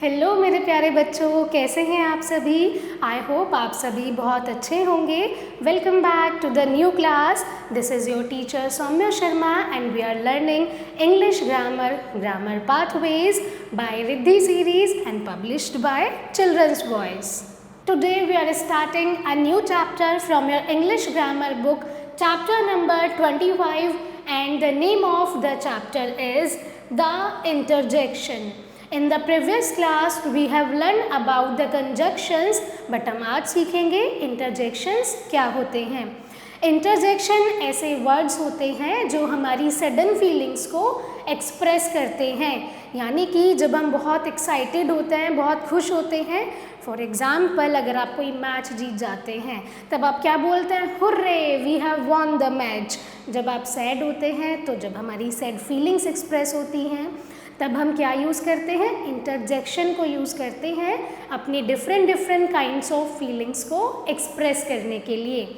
Hello मेरे प्यारे बच्चों, कैसे हैं आप सभी। आई होप आप सभी बहुत अच्छे होंगे। Welcome back to the new class. This is your teacher Saumya Sharma and we are learning English grammar pathways by Riddhi series and published by children's voice. Today we are starting a new chapter from your English grammar book, chapter number 25, and the name of the chapter is the interjection. In the previous class we have learned about the conjunctions, but हम आज सीखेंगे interjections क्या होते हैं। Interjection ऐसे words होते हैं जो हमारी सडन फीलिंग्स को एक्सप्रेस करते हैं, यानी कि जब हम बहुत एक्साइटेड होते हैं, बहुत खुश होते हैं। फॉर एग्जाम्पल, अगर आप कोई मैच जीत जाते हैं तब आप क्या बोलते हैं, hurray we have won the match. जब आप सैड होते हैं, तो जब हमारी सैड फीलिंग्स एक्सप्रेस होती हैं तब हम क्या यूज़ करते हैं, इंटरजेक्शन को यूज़ करते हैं अपनी डिफरेंट काइंड्स ऑफ फीलिंग्स को एक्सप्रेस करने के लिए।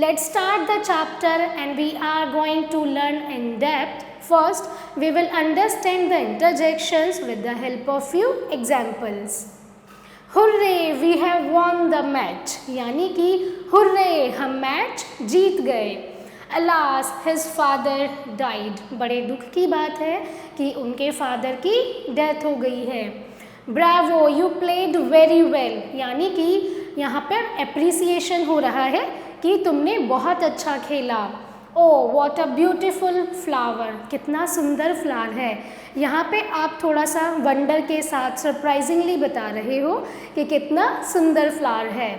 Let's start the chapter and we are going to learn in depth. First, we will understand the interjections with the help of few examples. Hooray, we have won the match. यानी कि hurray, हम match जीत गए। Alas, his father died. बड़े दुख की बात है कि उनके फादर की डेथ हो गई है। Bravo, you played very well. यानी कि यहाँ पर एप्रिसिएशन हो रहा है कि तुमने बहुत अच्छा खेला। Oh what a beautiful flower, कितना सुंदर फ्लावर है। यहाँ पे आप थोड़ा सा वंडर के साथ सरप्राइजिंगली बता रहे हो कि कितना सुंदर फ्लावर है।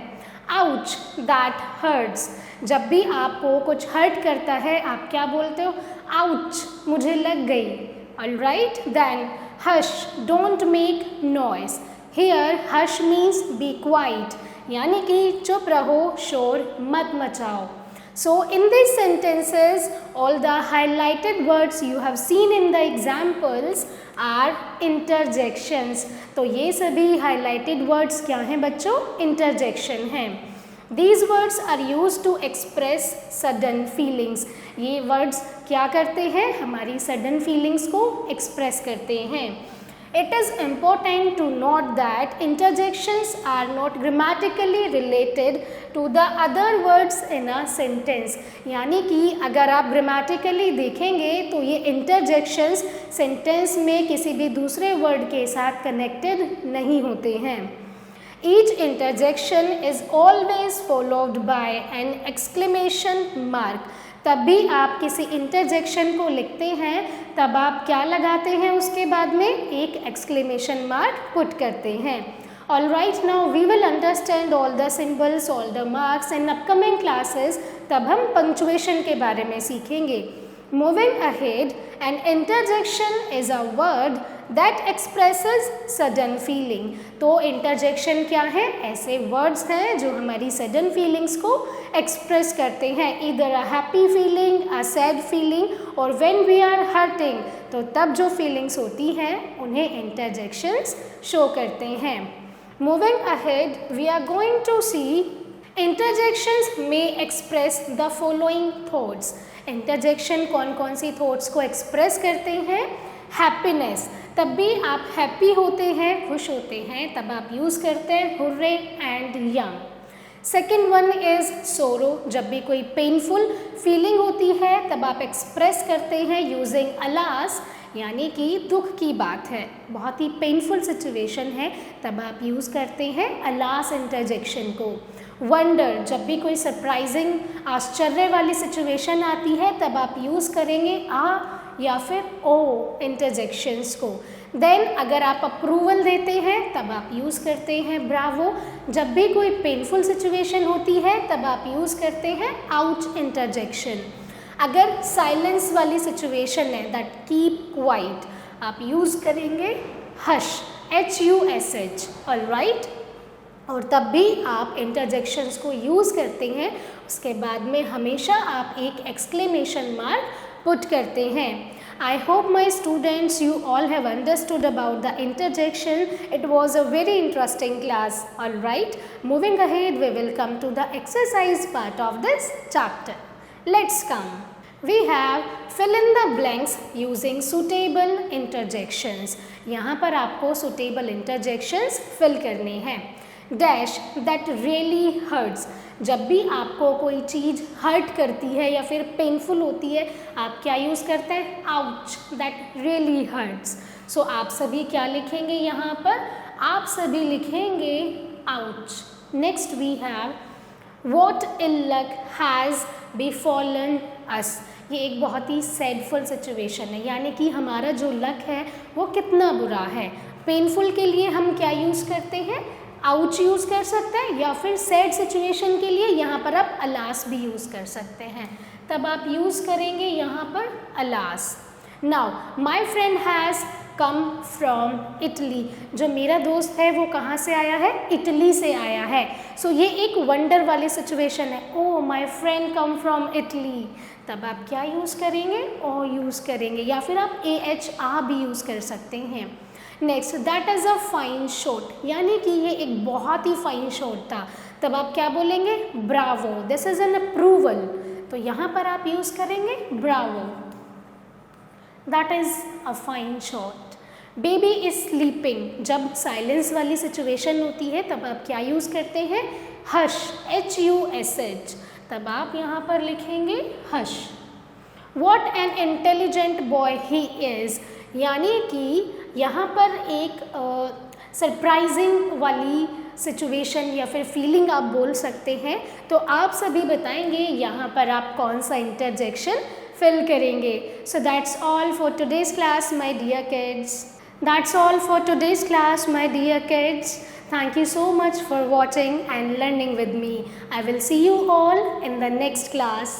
आउच, दैट हर्ट्स, जब भी आपको कुछ हर्ट करता है आप क्या बोलते हो, आउच, मुझे लग गई। Alright then, hush, don't make noise. Here hush means be quiet, यानी कि चुप रहो, शोर मत मचाओ। So in these sentences, all the highlighted words you have seen in the examples are interjections. तो ये सभी highlighted words क्या हैं बच्चों, interjection हैं। These words are used to express sudden feelings. ये words क्या करते हैं, हमारी sudden feelings को express करते हैं। It is important to note that interjections are not grammatically related to the other words in a sentence. यानी कि अगर आप grammatically देखेंगे तो ये interjections sentence में किसी भी दूसरे word के साथ connected नहीं होते हैं। Each interjection is always followed by an exclamation mark. तब भी आप किसी इंटरजेक्शन को लिखते हैं तब आप क्या लगाते हैं, उसके बाद में एक एक्सक्लेमेशन मार्क पुट करते हैं। All right, now we will understand all the symbols, all the marks in upcoming classes. तब हम पंक्चुएशन के बारे में सीखेंगे। Moving ahead, an interjection is a word that expresses sudden feeling. तो इंटरजेक्शन क्या है, ऐसे वर्ड्स हैं जो हमारी सडन फीलिंग्स को एक्सप्रेस करते हैं, either a happy feeling, a sad feeling, और व्हेन वी आर हर्टिंग, तो तब जो फीलिंग्स होती हैं उन्हें इंटरजेक्शंस शो करते हैं। Moving ahead, we are going to see interjections may express the following thoughts. Interjection कौन कौन सी थॉट्स को एक्सप्रेस करते हैं, हैप्पीनेस, तब भी आप हैप्पी होते हैं, खुश होते हैं, तब आप यूज़ करते हैं hurray and young. Second one is सोरो, जब भी कोई पेनफुल फीलिंग होती है तब आप एक्सप्रेस करते हैं यूजिंग अलास, यानी कि दुख की बात है, बहुत ही पेनफुल सिचुएशन है, तब आप यूज़ करते हैं अलास इंटरजेक्शन को। वंडर, जब भी कोई सरप्राइजिंग आश्चर्य वाली सिचुएशन आती है तब आप यूज़ करेंगे आ या फिर ओ इंटरजेक्शंस को। देन अगर आप अप्रूवल देते हैं तब आप यूज़ करते हैं ब्रावो। जब भी कोई पेनफुल सिचुएशन होती है तब आप यूज़ करते हैं आउच इंटरजेक्शन। अगर साइलेंस वाली सिचुएशन है, दैट कीप क्वाइट, आप यूज़ करेंगे हश, HUSH। ऑलराइट, और तब भी आप इंटरजेक्शंस को यूज़ करते हैं, उसके बाद में हमेशा आप एक एक्सक्लेमेशन मार्क पुट करते हैं। I hope my students you all have understood about the interjection. It was a very interesting class. All right, moving ahead we will come to the exercise part of this chapter. Let's come. We have fill in the blanks using suitable interjections. यहाँ पर आपको suitable interjections fill करने हैं. Dash that really hurts. जब भी आपको कोई चीज़ hurt करती है या फिर पेनफुल होती है, आप क्या यूज़ करते हैं? Ouch, that really hurts. So आप सभी क्या लिखेंगे यहाँ पर? आप सभी लिखेंगे ouch. Next we have what ill luck has befallen us. ये एक बहुत ही सैडफुल सिचुएशन है, यानी कि हमारा जो लक है वो कितना बुरा है. पेनफुल के लिए हम क्या यूज़ करते हैं? आउच यूज़ कर सकते हैं, या फिर सैड सिचुएशन के लिए यहाँ पर आप अलास भी यूज़ कर सकते हैं. तब आप यूज़ करेंगे यहाँ पर alas. Now my friend has come from Italy. जो मेरा दोस्त है वो कहाँ से आया है? इटली से आया है. सो ये एक वंडर वाली सिचुएशन है. O my friend come from Italy. तब आप क्या यूज़ करेंगे? ओ यूज़ करेंगे, या फिर आप AH भी यूज़ कर सकते हैं. Next, that is a fine shot, यानी कि ये एक बहुत ही फाइन शॉट था. तब आप क्या बोलेंगे? Bravo. This is an approval. तो यहाँ पर आप यूज़ करेंगे Bravo. That is a fine shot. Baby is sleeping. जब साइलेंस वाली सिचुएशन होती है तब आप क्या यूज़ करते हैं? Hush, HUSH. तब आप यहाँ पर लिखेंगे hush. What an intelligent boy he is, यानी कि यहाँ पर एक सरप्राइजिंग वाली सिचुएशन या फिर फीलिंग आप बोल सकते हैं. तो आप सभी बताएंगे यहाँ पर आप कौन सा इंटरजेक्शन फिल करेंगे. So that's all for today's class my dear kids. That's all for today's class, my dear kids. Thank you so much for watching and learning with me. I will see you all in the next class.